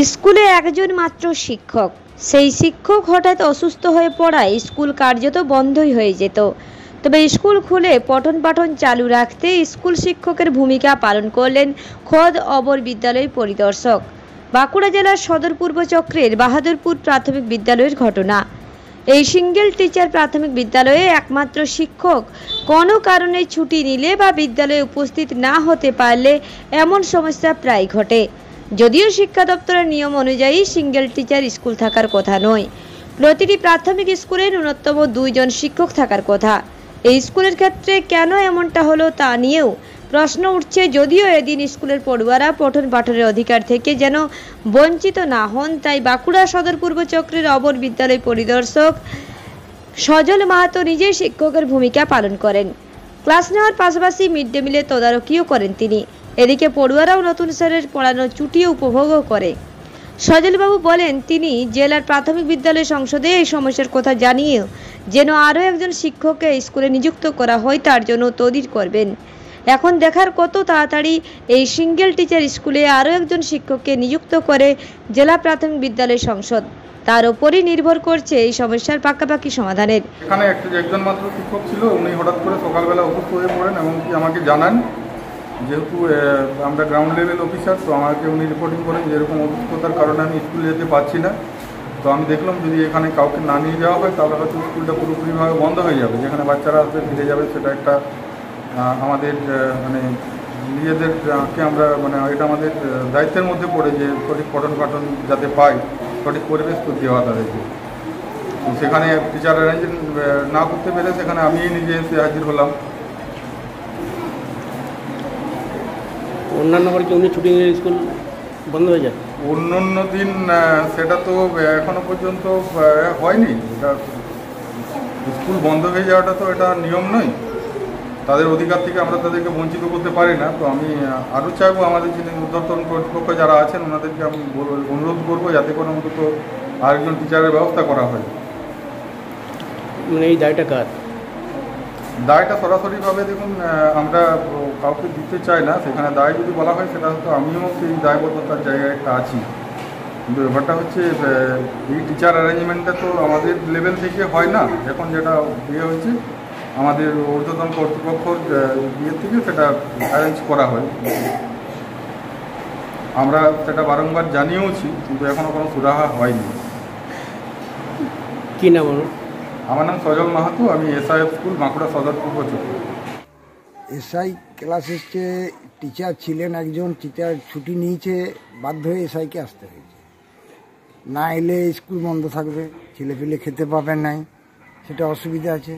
স্কুলে একজন মাত্র শিক্ষক, সেই শিক্ষক হঠাৎ অসুস্থ হয়ে পড়ায় স্কুল কার্যত বন্ধই হয়ে যেত। তবে স্কুল খুলে পঠন পাঠন চালু রাখতে স্কুল শিক্ষকের ভূমিকা পালন করলেন খোদ অবর বিদ্যালয় পরিদর্শক। বাঁকুড়া জেলার সদর পূর্ব চক্রের বাহাদুরপুর প্রাথমিক বিদ্যালয়ের ঘটনা। এই সিঙ্গেল টিচার প্রাথমিক বিদ্যালয়ে একমাত্র শিক্ষক কোনো কারণে ছুটি নিলে বা বিদ্যালয়ে উপস্থিত না হতে পারলে এমন সমস্যা প্রায় ঘটে। যদিও শিক্ষা দপ্তরের নিয়ম অনুযায়ী সিঙ্গেল টিচার স্কুল থাকার কথা নয়, প্রতিটি প্রাথমিক স্কুলে ন্যূনতম 2 জন শিক্ষক থাকার কথা। এই স্কুলের ক্ষেত্রে কেন এমনটা হলো তা নিয়েও প্রশ্ন উঠছে। যদিও এদিন স্কুলের পড়ুয়ারা পঠন পাঠনের অধিকার থেকে যেন বঞ্চিত না হন, তাই বাঁকুড়া সদর পূর্ব চক্রের অবর বিদ্যালয় পরিদর্শক সজল মাহাতো নিজেই শিক্ষকের ভূমিকা পালন করেন। ক্লাস নেওয়ার পাশাপাশি মিড ডে মিলে তদারকিও করেন তিনি। এদিকে পড়ুয়ারাও নতুন স্যারের পড়ানোর ছুটিও উপভোগও করে। সজলবাবু বলেন, তিনি জেলার প্রাথমিক বিদ্যালয় সংসদে এই সমস্যার কথা জানিয়েও যেন আরও একজন শিক্ষককে স্কুলে নিযুক্ত করা হয় তার জন্য তদবির করবেন। এখন দেখার কত তাড়াতাড়ি এই সিঙ্গেল টিচার স্কুলে আরও একজন শিক্ষককে নিযুক্ত করে জেলা প্রাথমিক বিদ্যালয় সংসদ, তার উপরই নির্ভর করছে এই সমস্যার পাকাপাকি সমাধানের। এখানে একজন মাত্র শিক্ষক ছিল, উনি হঠাৎ করে সকালবেলা অসুস্থ হয়ে পড়েন এবং আমাকে জানান। যেহেতু আমরা গ্রাউন্ড লেভেল অফিসার, তো আমাকে উনি রিপোর্টিং করেন যে এরকম অসুস্থতার কারণে আমি স্কুলে যেতে পারছি না। তো আমি দেখলাম যদি এখানে কাউকে না নিয়ে যাওয়া হয় তাহলে হয়তো স্কুলটা পুরোপুরিভাবে বন্ধ হয়ে যাবে। যেখানে বাচ্চারা আসবে ফিরে যাবে, সেটা একটা আমাদের মানে নিজেদেরকে আমরা এটা আমাদের দায়িত্বের মধ্যে পড়ে যে সঠিক পঠন পাঠন যাতে পায়, সঠিক পরিবেশ তো দেওয়া তাদেরকে। তো সেখানে টিচার অ্যারেঞ্জ না করতে পেরে সেখানে আমি নিজে এসে হাজির হলাম। অন্যান্য বার কি উনি ছুটি নিয়ে স্কুল বন্ধ হয়ে যায়? অন্য দিন সেটা তো এখনো পর্যন্ত হয়নি। এটা স্কুল বন্ধ হয়ে যাওয়াটা তো এটা নিয়ম নয়, তাদের অধিকার থেকে আমরা তাদেরকে বঞ্চিত করতে পারি না। তো আমি আরও চাইবো আমাদের যিনি ঊর্ধ্বতন কর্তৃপক্ষ যারা আছেন ওনাদেরকে আমি অনুরোধ করবো যাতে করে অন্তত আরেকজন টিচারের ব্যবস্থা করা হয়। মানে এই দায়টা কার? দায়টা সরাসরিভাবে দেখুন আমরা কাউকে দিতে চাই না। সেখানে দায় যদি বলা হয় সেটা হয়তো আমিও সেই দায়বদ্ধতার জায়গায় একটা আছি। কিন্তু ব্যাপারটা হচ্ছে এই টিচার অ্যারেঞ্জমেন্টটা তো আমাদের লেভেল থেকে হয় না। এখন যেটা বিয়ে হয়েছে আমাদের ঊর্ধ্বতন কর্তৃপক্ষর বিয়ের থেকে সেটা অ্যারেঞ্জ করা হয়। আমরা সেটা বারংবার জানিয়েওছি, কিন্তু এখনও কোনো সুরাহা হয়নি। কী নাম? আমার নাম সজল মাহাতো, আমি এসআইএফ স্কুল বাঁকুড়া সদর পূর্ব চক্র। এসআই ক্লাসে টিচার ছিলেন একজন, টিচার ছুটি নিয়েছে, বাধ্য হয়ে এসআইকে আসতে হয়েছে। না এলে স্কুল বন্ধ থাকবে, ছেলেপিলে খেতে পাবে নাই, সেটা অসুবিধা আছে।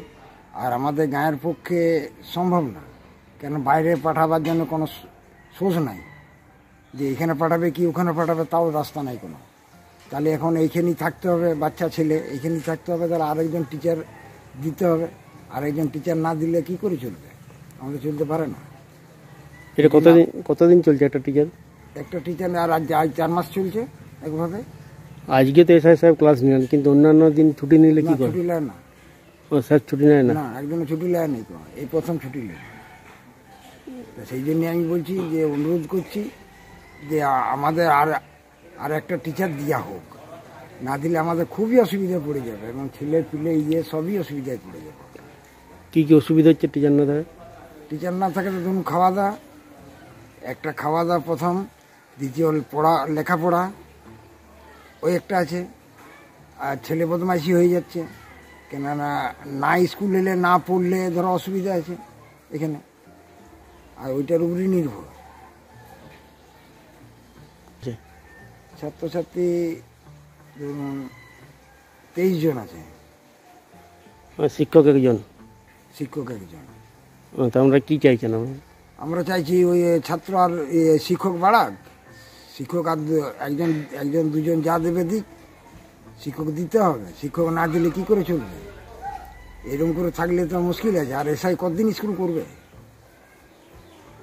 আর আমাদের গাঁয়ের পক্ষে সম্ভব না, কেন বাইরে পাঠাবার জন্য কোনো সোর্স নাই যে এখানে পাঠাবে কি ওখানে পাঠাবে, তাও রাস্তা নাই কোনো। তাহলে এখন এইখানেই থাকতে হবে, বাচ্চা ছেলে এইখানেই থাকতে হবে। তাহলে আরেকজন টিচার দিতে হবে। আরেকজন টিচার না দিলে কি করে চলবে? আমাদের চলতে পারে না। এটা কতদিন চলছে একটা টিচার? একটা টিচার আর আজ 4 মাস চলছে একভাবে। আজকে তো এসআই সাহেব ক্লাস নেন, কিন্তু অন্যান্য দিন ছুটি নিলে কি করে? ছুটি নেয় না। ও স্যার ছুটি নেয় না? না, একদম ছুটি নেয় নাই, এই প্রথম ছুটি নেয়। সেই জন্য আমি বলছি যে অনুরোধ করছি যে আমাদের আর একটা টিচার দেওয়া হোক। না দিলে আমাদের খুবই অসুবিধায় পড়ে যাবে এবং ছেলে পিলে সবই অসুবিধায় পড়ে যাবে। কী কী অসুবিধা হচ্ছে টিচার না থাকে? টিচার না থাকে তো ধরুন খাওয়া দাওয়া, একটা খাওয়া দাওয়া প্রথম, দ্বিতীয় লেখাপড়া ওই একটা আছে। আর ছেলে বদমাইশি হয়ে যাচ্ছে, কেননা না স্কুল এলে না পড়লে ধরো অসুবিধা আছে এখানে, আর ওইটার উপরই নির্ভর। ছাত্রছাত্রী ধরুন 23 জন আছে। শিক্ষক একজন? শিক্ষক একজন। তা আমরা কী চাইছেন? আমরা চাইছি ওই ছাত্র আর শিক্ষক বাড়াক। শিক্ষক আর একজন 2 জন যা দেবে দিক, শিক্ষক দিতে হবে। শিক্ষক না দিলে কি করে চলবে? এরকম করে থাকলে তো মুশকিল আছে। আর এসআই কতদিন স্কুল করবে?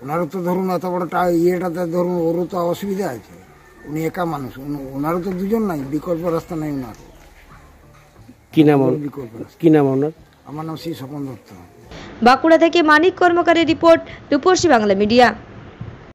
ওনারও তো ধরুন এত বড়টা ইয়েটাতে ধরুন ওরও তো অসুবিধা আছে। উনি একা মানুষ, ওনারও তো 2 জন নাই, বিকল্প রাস্তা নাই ওনার। কি নাম ওনার? আমার নাম শ্রী স্বপন দত্ত। বাঁকুড়া থেকে মানিক কর্মকারের রিপোর্ট, রূপসী বাংলা মিডিয়া।